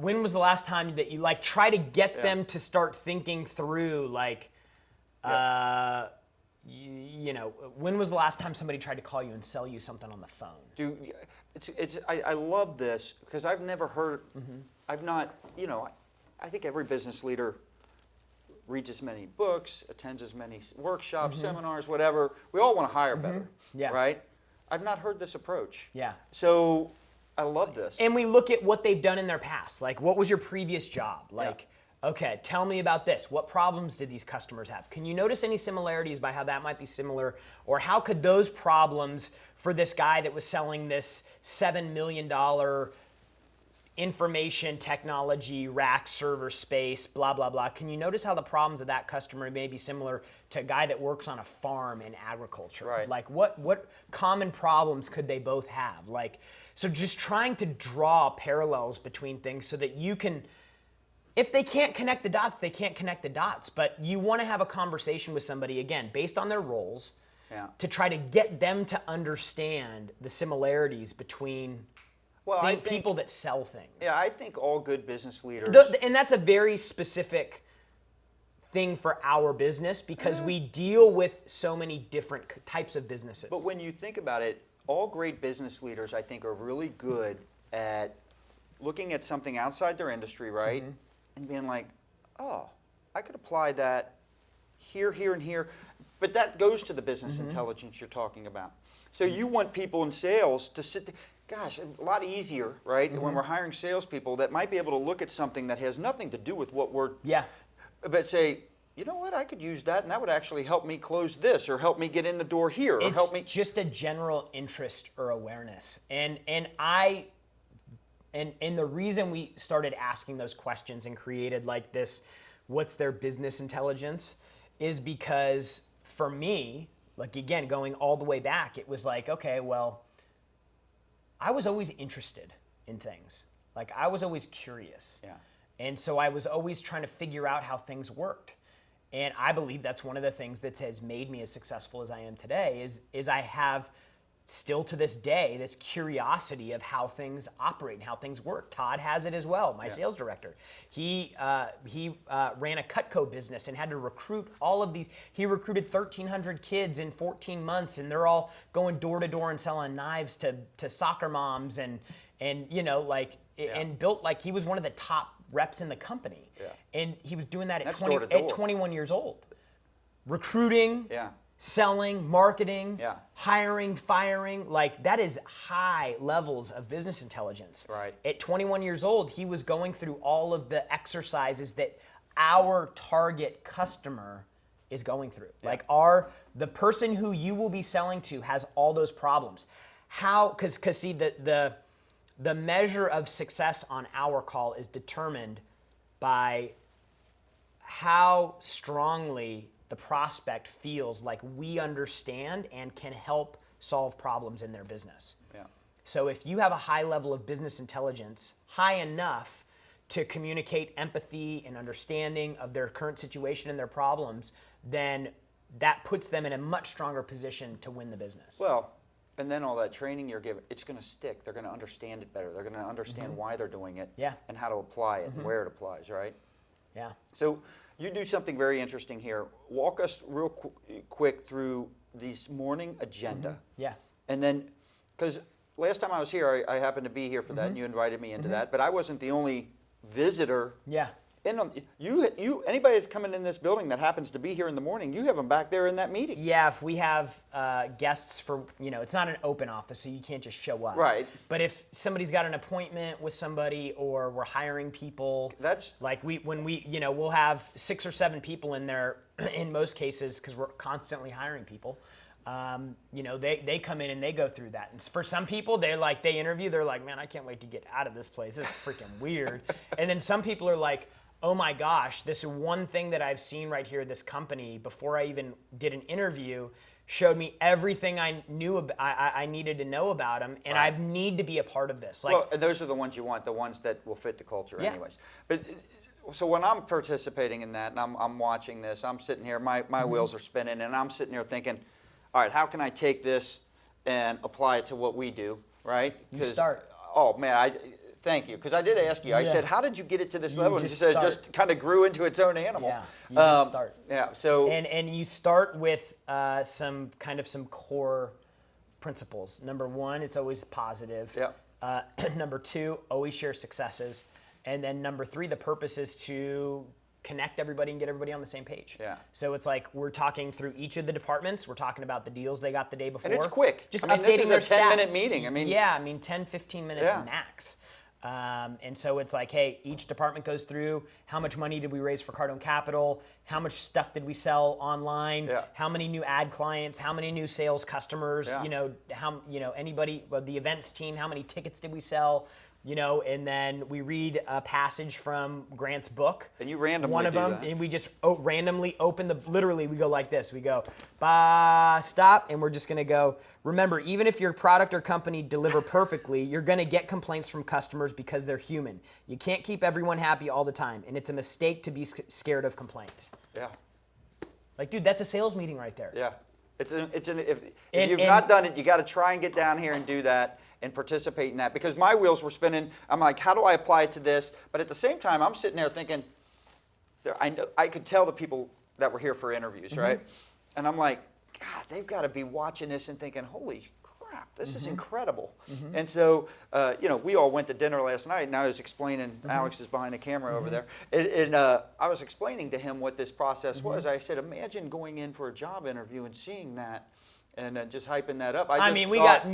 when was the last time that you, like, try to get them to start thinking through, like, when was the last time somebody tried to call you and sell you something on the phone? I love this because I've never heard, I've not, I think every business leader reads as many books, attends as many workshops, seminars, whatever. We all want to hire better, right? I've not heard this approach. Yeah. So I love this. And we look at what they've done in their past. Like, what was your previous job? Like, okay, tell me about this. What problems did these customers have? Can you notice any similarities by how that might be similar? Or how could those problems for this guy that was selling this $7 million information technology rack server space, blah, blah, blah. Can you notice how the problems of that customer may be similar to a guy that works on a farm in agriculture? Right. Like, what common problems could they both have? Like, so just trying to draw parallels between things so that you can, if they can't connect the dots, they can't connect the dots. But you want to have a conversation with somebody, again, based on their roles, to try to get them to understand the similarities between I think people that sell things. Yeah, I think all good business leaders. And that's a very specific thing for our business because we deal with so many different types of businesses. But when you think about it, all great business leaders, I think, are really good at looking at something outside their industry, right? And being like, oh, I could apply that here, here, and here. But that goes to the business intelligence you're talking about. So you want people in sales to sit there. Gosh, a lot easier, right? When we're hiring salespeople that might be able to look at something that has nothing to do with what we're... But say, you know what, I could use that and that would actually help me close this or help me get in the door here or help me... It's just a general interest or awareness. And And the reason we started asking those questions and created like this, what's their business intelligence, is because for me, like again, going all the way back, it was like, okay, well, I was always interested in things. Like I was always curious. Yeah. And so I was always trying to figure out how things worked. And I believe that's one of the things that has made me as successful as I am today is I have still to this day this curiosity of how things operate and how things work. Todd has it as well, my sales director. He ran a Cutco business and had to recruit all of these. He recruited 1,300 kids in 14 months, and they're all going door to door and selling knives to soccer moms and you know, like, and built, like, he was one of the top reps in the company. Yeah. And he was doing that at 21 years old. Recruiting, selling, marketing, hiring, firing, like that is high levels of business intelligence. Right. At 21 years old, he was going through all of the exercises that our target customer is going through. Yeah. Like the person who you will be selling to has all those problems. How, cause see the measure of success on our call is determined by how strongly the prospect feels like we understand and can help solve problems in their business. Yeah. So if you have a high level of business intelligence, high enough to communicate empathy and understanding of their current situation and their problems, then that puts them in a much stronger position to win the business. Well, and then all that training you're giving, it's going to stick. They're going to understand it better. They're going to understand why they're doing it and how to apply it and where it applies, right? Yeah. So you do something very interesting here. Walk us real quick through this morning agenda. Yeah. And then, because last time I was here, I happened to be here for that, and you invited me into that, but I wasn't the only visitor. Yeah. And anybody that's coming in this building that happens to be here in the morning, you have them back there in that meeting. Yeah, if we have guests for, it's not an open office, so you can't just show up. Right. But if somebody's got an appointment with somebody or we're hiring people, that's like we'll have 6 or 7 people in there in most cases because we're constantly hiring people. They come in and they go through that. And for some people, they interview, they're like, man, I can't wait to get out of this place. It's freaking weird. And then some people are like, oh my gosh, this one thing that I've seen right here, this company, before I even did an interview, showed me everything I knew I needed to know about them, and I need to be a part of this. Well, and those are the ones you want, the ones that will fit the culture anyways. But so when I'm participating in that and I'm watching this, I'm sitting here, my wheels are spinning, and I'm sitting here thinking, all right, how can I take this and apply it to what we do, right? You start. Oh, man, thank you, because I did ask you. I said, how did you get it to this level? And you said it just kind of grew into its own animal. Yeah, you just start. Yeah, so. And you start with some core principles. Number 1, it's always positive. Yeah. Number 2, always share successes. And then number 3, the purpose is to connect everybody and get everybody on the same page. Yeah. So it's like we're talking through each of the departments. We're talking about the deals they got the day before. And it's quick. Just updating their stats. This is a 10-minute meeting. Yeah, 10, 15 minutes max. And so it's like, hey, each department goes through how much money did we raise for Cardone Capital, how much stuff did we sell online, how many new ad clients, how many new sales customers, anybody, the events team, how many tickets did we sell, and then we read a passage from Grant's book. And you randomly one of do them, that. and we just randomly open literally we go like this. We go, stop, and we're just gonna go, remember, even if your product or company deliver perfectly, you're gonna get complaints from customers because they're human. You can't keep everyone happy all the time, and it's a mistake to be scared of complaints. Yeah. Like, dude, that's a sales meeting right there. Yeah. If you've not done it, you got to try and get down here and do that and participate in that, because my wheels were spinning. I'm like, how do I apply it to this? But at the same time, I'm sitting there thinking, I could tell the people that were here for interviews, right? And I'm like, God, they've got to be watching this and thinking, holy crap, this is incredible. And so, we all went to dinner last night, and I was explaining, Alex is behind the camera over there, and I was explaining to him what this process was. I said, imagine going in for a job interview and seeing that, and just hyping that up. We got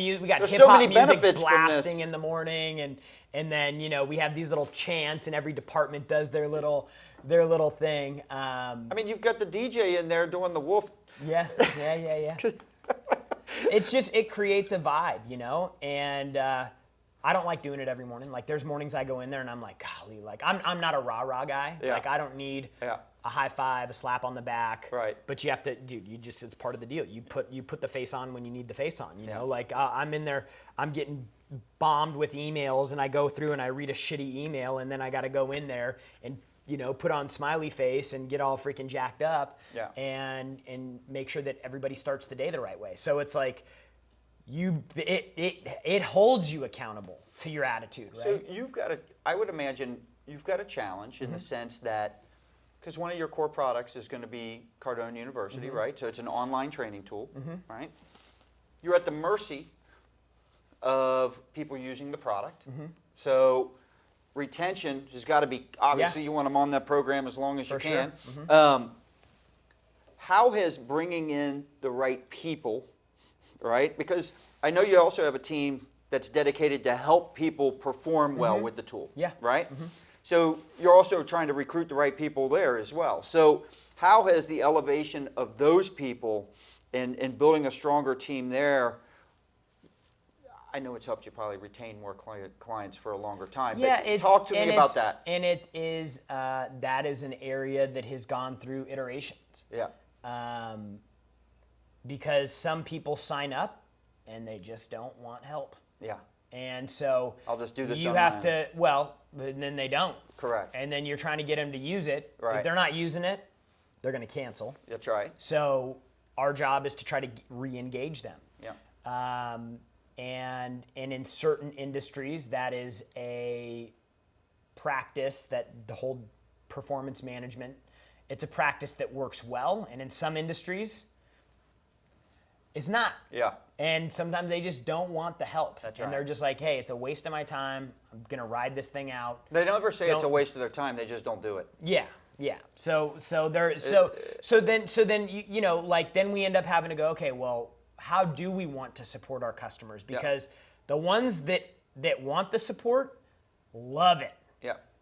hip hop music blasting in the morning, and then we have these little chants, and every department does their little thing. You've got the DJ in there doing the wolf. Yeah. It's just, it creates a vibe, and I don't like doing it every morning. Like there's mornings I go in there and I'm like, golly, like I'm not a rah-rah guy. Yeah. Like I don't need a high five, a slap on the back. Right. But you have to, dude, it's part of the deal. You put the face on when you need the face on, you know? Like I'm in there, I'm getting bombed with emails and I go through and I read a shitty email and then I got to go in there and, you know, put on smiley face and get all freaking jacked up and make sure that everybody starts the day the right way. So it's like, it holds you accountable to your attitude, right? So you've got I would imagine you've got a challenge in the sense that, because one of your core products is going to be Cardone University, right? So it's an online training tool, right? You're at the mercy of people using the product. So retention has got to be, obviously you want them on that program as long as you can. How has bringing in the right people, right? Because I know you also have a team that's dedicated to help people perform well with the tool, right? So you're also trying to recruit the right people there as well. So how has the elevation of those people and building a stronger team there, I know it's helped you probably retain more clients for a longer time, but talk to me about that. And it is, that is an area that has gone through iterations. Because some people sign up and they just don't want help. And so I'll just do this you online. have to, well, and then they don't. Correct. And then you're trying to get them to use it. Right. If they're not using it, they're going to cancel. That's right. So our job is to try to re-engage them. And in certain industries, that is a practice that the whole performance management, it's a practice that works well. And in some industries, it's not. And sometimes they just don't want the help. That's and they're just like, hey, it's a waste of my time. I'm going to ride this thing out. They never say it's a waste of their time. They just don't do it. So then you know, like then we end up having to go, okay, well, how do we want to support our customers? Because the ones that want the support love it.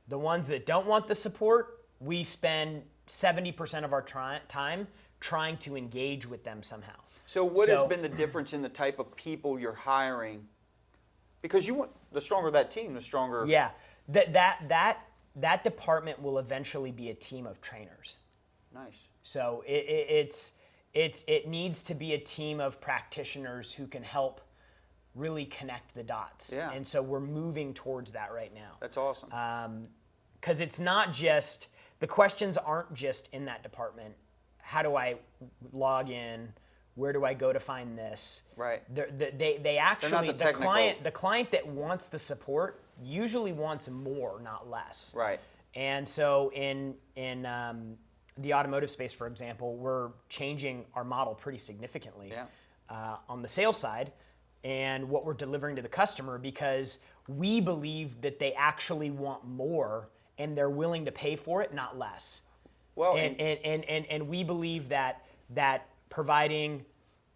The ones that don't want the support, we spend 70% of our time trying to engage with them somehow. So what has been the difference in the type of people you're hiring? Because you want, the stronger that team, the stronger. That department will eventually be a team of trainers. Nice. So it needs to be a team of practitioners who can help really connect the dots. And so we're moving towards that right now. That's awesome. Because it's not just, the questions aren't just in that department. How do I log in? Where do I go to find this? Right. They actually, the client that wants the support usually wants more, not less. Right. And so in the automotive space, for example, we're changing our model pretty significantly on the sales side and what we're delivering to the customer, because we believe that they actually want more and they're willing to pay for it, not less. Well, and we believe that providing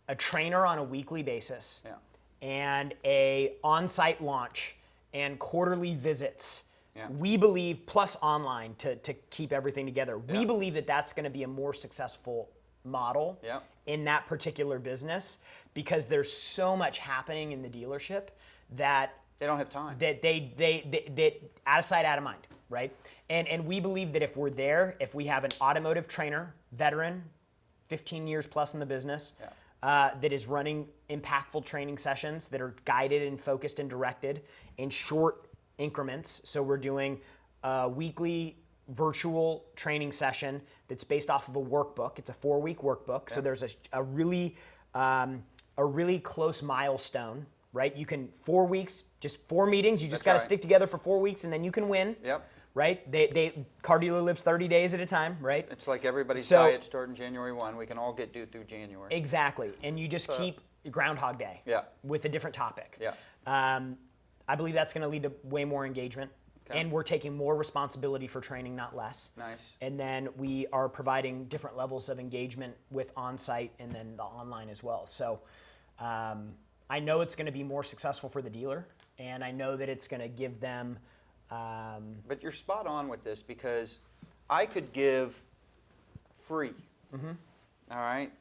a trainer on a weekly basis and a on-site launch and quarterly visits, we believe, plus online to keep everything together, we believe that that's going to be a more successful model in that particular business, because there's so much happening in the dealership that they don't have time. That they out of sight, out of mind, right? And we believe that if we're there, if we have an automotive trainer, veteran, 15 years plus in the business, that is running impactful training sessions that are guided and focused and directed in short increments. So we're doing a weekly virtual training session that's based off of a workbook. It's a 4-week workbook. So there's a really close milestone, right? You can 4 weeks, just 4 meetings. You just got to stick together for 4 weeks, and then you can win. Right? Car dealer lives 30 days at a time, right? It's like everybody's diet starting January 1. We can all get due through January. Exactly. And you just keep Groundhog Day with a different topic. I believe that's going to lead to way more engagement. And we're taking more responsibility for training, not less. Nice. And then we are providing different levels of engagement with on-site and then the online as well. So I know it's going to be more successful for the dealer, and I know that it's going to give them... but you're spot on with this, because I could give free, all right,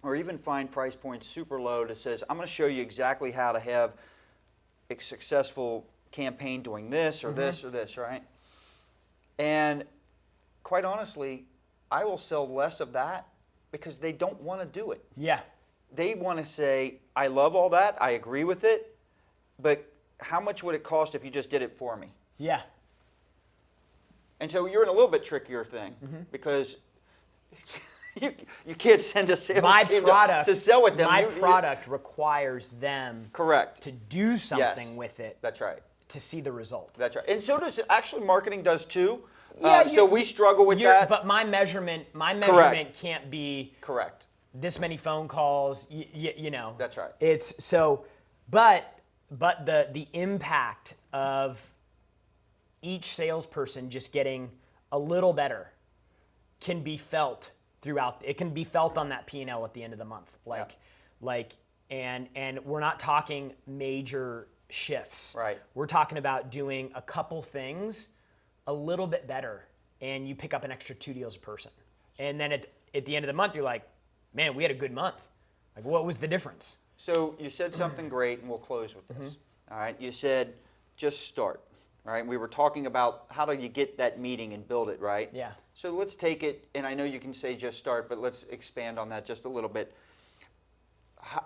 or even find price points super low that says, I'm going to show you exactly how to have a successful campaign doing this or this or this, right? And quite honestly, I will sell less of that because they don't want to do it. Yeah. They want to say, I love all that, I agree with it, but how much would it cost if you just did it for me? Yeah. And so you're in a little bit trickier thing because you can't send a sales team to sell with them. My product requires them correct to do something with it. That's right. To see the result. That's right. And so does actually marketing does too. Yeah, so we struggle with that. But my measurement can't be correct. This many phone calls, you know. That's right. It's so, but the impact of each salesperson just getting a little better can be felt throughout. It can be felt on that P&L at the end of the month. And we're not talking major shifts. Right. We're talking about doing a couple things a little bit better, and you pick up an extra 2 deals a person. And then at the end of the month, you're like, man, we had a good month. Like, what was the difference? So you said something great, and we'll close with this. All right. You said just start. All right. We were talking about how do you get that meeting and build it, right? Yeah. So let's take it, and I know you can say just start, but let's expand on that just a little bit.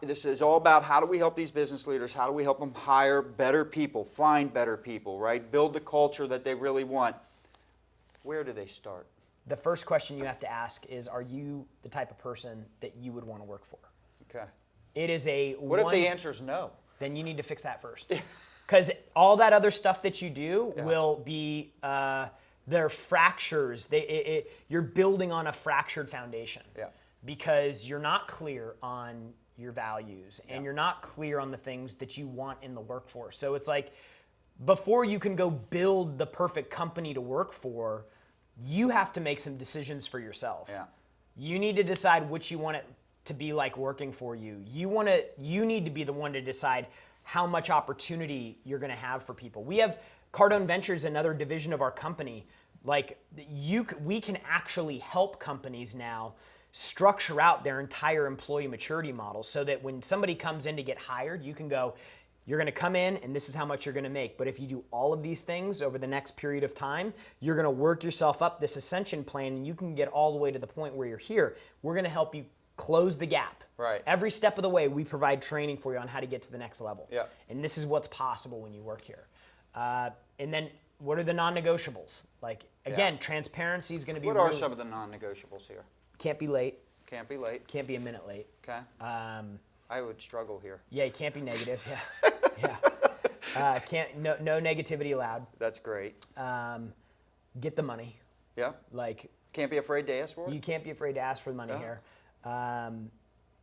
This is all about how do we help these business leaders? How do we help them hire better people, find better people, right? Build the culture that they really want. Where do they start? The first question you have to ask is, are you the type of person that you would want to work for? Okay. It is a What if the answer is no? Then you need to fix that first. Because all that other stuff that you do will be, they're fractures. You're building on a fractured foundation. Yeah. Because you're not clear on your values and you're not clear on the things that you want in the workforce. So it's like, before you can go build the perfect company to work for, you have to make some decisions for yourself. Yeah. You need to decide what you want it to be like working for you. You need to be the one to decide how much opportunity you're going to have for people. We have Cardone Ventures, another division of our company. Like, we can actually help companies now structure out their entire employee maturity model so that when somebody comes in to get hired, you can go, you're going to come in and this is how much you're going to make. But if you do all of these things over the next period of time, you're going to work yourself up this ascension plan and you can get all the way to the point where you're here. We're going to help you close the gap. Right. Every step of the way, we provide training for you on how to get to the next level. Yeah. And this is what's possible when you work here. And then what are the non-negotiables? Like, again, transparency is going to be What are some of the non-negotiables here? Can't be late. Can't be late. Can't be a minute late. Okay. I would struggle here. Yeah, you can't be negative. Yeah. No negativity allowed. That's great. Get the money. Yeah. Like, can't be afraid to ask for it. You can't be afraid to ask for the money here.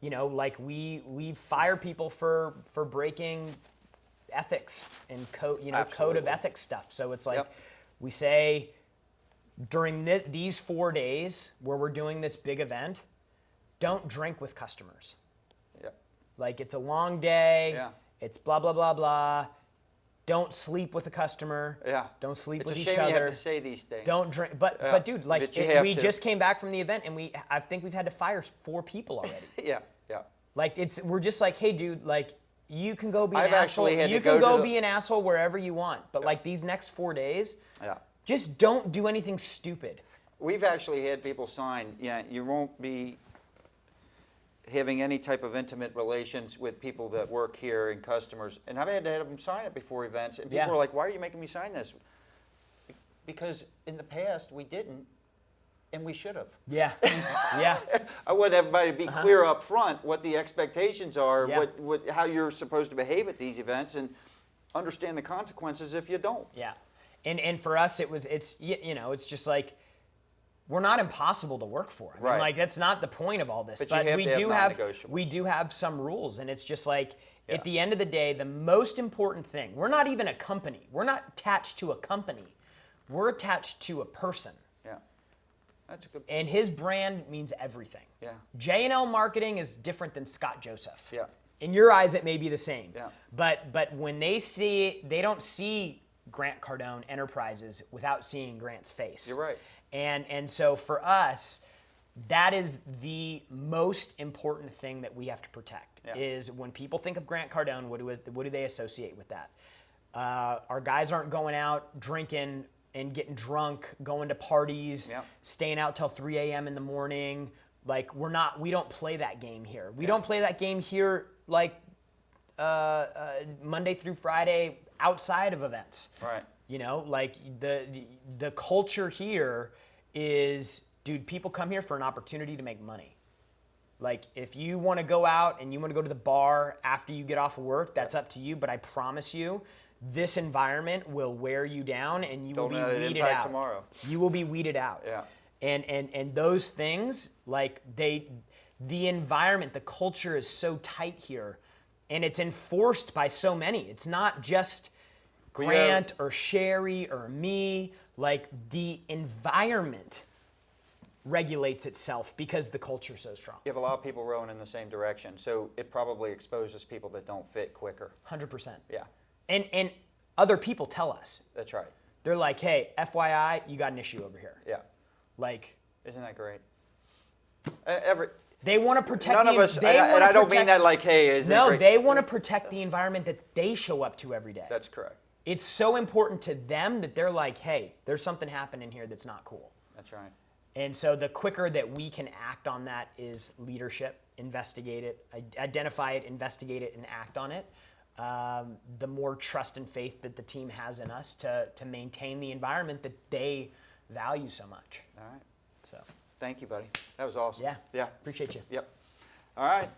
Like we fire people for breaking ethics and code of ethics stuff. So it's like we say during these 4 days where we're doing this big event, don't drink with customers. Yeah. Like, it's a long day. Yeah. It's blah blah blah blah. Don't sleep with a customer. Yeah. Don't sleep with each It's a shame other. you have to say these things. Don't drink. But dude, like, we just came back from the event and I think we've had to fire 4 people already. Yeah. Like, we're just like, hey dude, like, you can go be an I've asshole. actually had You to can go go to be an asshole wherever you want. But like, these next 4 days, Yeah. just don't do anything stupid. We've actually had people sign, you won't be having any type of intimate relations with people that work here and customers. And I've had to have them sign it before events. And people are like, why are you making me sign this? Because in the past, we didn't, and we should have. Yeah. Yeah. I want everybody to be clear up front what the expectations are, Yeah. how you're supposed to behave at these events, and understand the consequences if you don't. Yeah. And for us, it's just like, we're not impossible to work for. I mean, like, that's not the point of all this. But we do have some rules, and it's just like, at the end of the day, the most important thing, we're not even a company. We're not attached to a company. We're attached to a person. Yeah. That's a good point. And his brand means everything. Yeah. J&L Marketing is different than Scott Joseph. Yeah. In your eyes, it may be the same. Yeah. But when they don't see Grant Cardone Enterprises without seeing Grant's face. You're right. And so for us, that is the most important thing that we have to protect. Yeah. Is when people think of Grant Cardone, what do they associate with that? Our guys aren't going out drinking and getting drunk, going to parties, Yep. staying out till 3 a.m. in the morning. Like we don't play that game here. We don't play that game here like Monday through Friday outside of events. Right. You know, like the culture here is, dude, people come here for an opportunity to make money. Like, if you want to go out and you want to go to the bar after you get off of work, that's up to you. But I promise you, this environment will wear you down and you will be weeded out. Tomorrow. You will be weeded out. Yeah. And those things, like the environment, the culture is so tight here, and it's enforced by so many. It's not just Grant or Sherry or me. Like, the environment regulates itself because the culture is so strong. You have a lot of people rowing in the same direction, so it probably exposes people that don't fit quicker. 100%. Yeah. And other people tell us. That's right. They're like, hey, FYI, you got an issue over here. Yeah. Like, isn't that great? They want to protect none of us, and I don't mean that like, hey, is it no, great? they want to protect the environment that they show up to every day. That's correct. It's so important to them that they're like, hey, there's something happening here that's not cool. That's right. And so the quicker that we can act on that is leadership, investigate it, identify it, investigate it, and act on it. The more trust and faith that the team has in us to maintain the environment that they value so much. All right. So, thank you, buddy. That was awesome. yeah. Yeah. Appreciate you. Yep. All right.